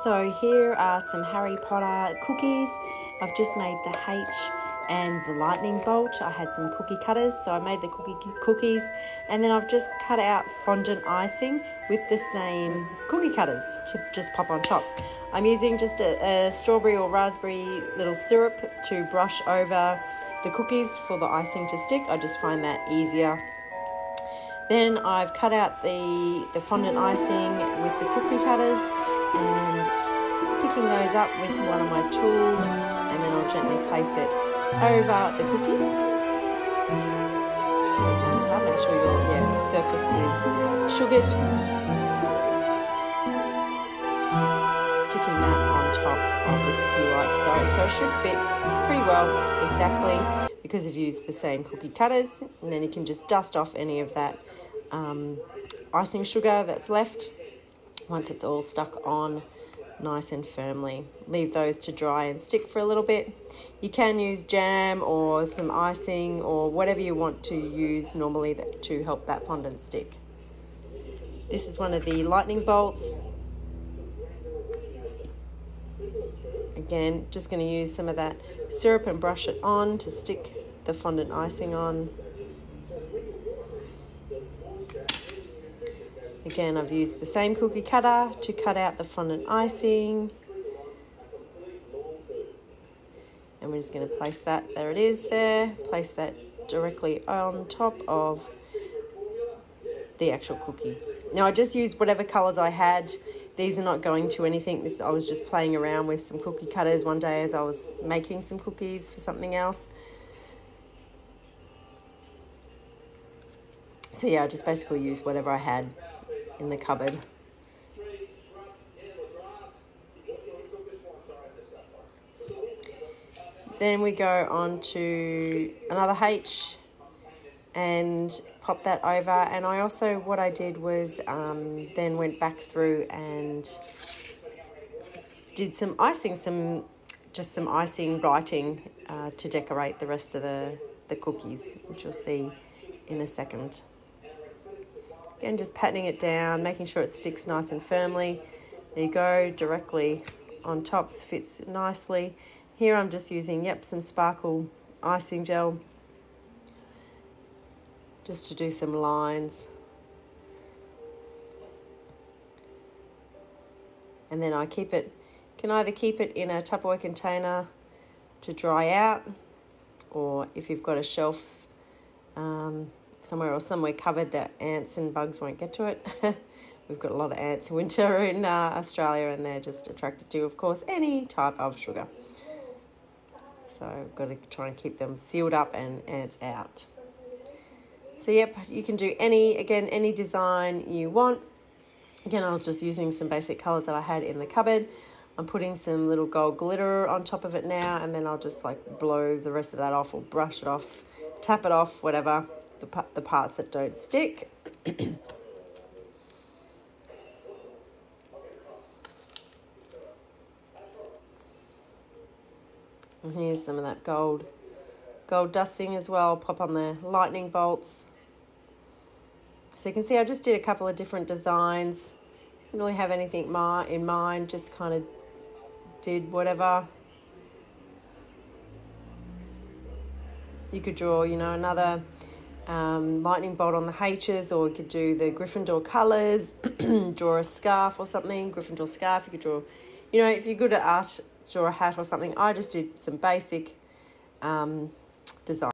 So here are some Harry Potter cookies. I've just made the H and the lightning bolt. I had some cookie cutters, so I made the cookies, and then I've just cut out fondant icing with the same cookie cutters to just pop on top. I'm using just a strawberry or raspberry little syrup to brush over the cookies for the icing to stick. I just find that easier. Then I've cut out the fondant icing with the cookie cutters and picking those up with one of my tools, and then I'll gently place it over the cookie. Sometimes hard, make sure your surface is sugared. Sticking that on top of the cookie like so. So it should fit pretty well exactly because I've used the same cookie cutters, and then you can just dust off any of that icing sugar that's left once it's all stuck on nice and firmly. Leave those to dry and stick for a little bit. You can use jam or some icing or whatever you want to use normally to help that fondant stick. This is one of the lightning bolts. Again, just going to use some of that syrup and brush it on to stick the fondant icing on. Again, I've used the same cookie cutter to cut out the fondant icing. And we're just going to place that, there it is there, place that directly on top of the actual cookie. Now I just used whatever colours I had. These are not going to anything. I was just playing around with some cookie cutters one day as I was making some cookies for something else. So yeah, I just basically used whatever I had in the cupboard. Then we go on to another H and pop that over. And I also, what I did was then went back through and did some icing, just some icing writing to decorate the rest of the cookies, which you'll see in a second. Again, just patting it down, making sure it sticks nice and firmly. There you go, directly on top, fits nicely. Here I'm just using, some sparkle icing gel just to do some lines. And then I can either keep it in a Tupperware container to dry out, or if you've got a shelf somewhere covered that ants and bugs won't get to it. We've got a lot of ants in winter in Australia, and they're just attracted to, of course, any type of sugar. So I've got to try and keep them sealed up and ants out. So you can do any design you want. Again, I was just using some basic colours that I had in the cupboard. I'm putting some little gold glitter on top of it now, and then I'll just blow the rest of that off or brush it off, tap it off, whatever, the parts that don't stick. And here's some of that gold dusting as well. Pop on the lightning bolts. So you can see I just did a couple of different designs. Didn't really have anything in mind, just kind of did whatever. You could draw, another lightning bolt on the H's, or you could do the Gryffindor colours, draw a scarf or something, Gryffindor scarf. You could draw, if you're good at art, draw a hat or something. I just did some basic design.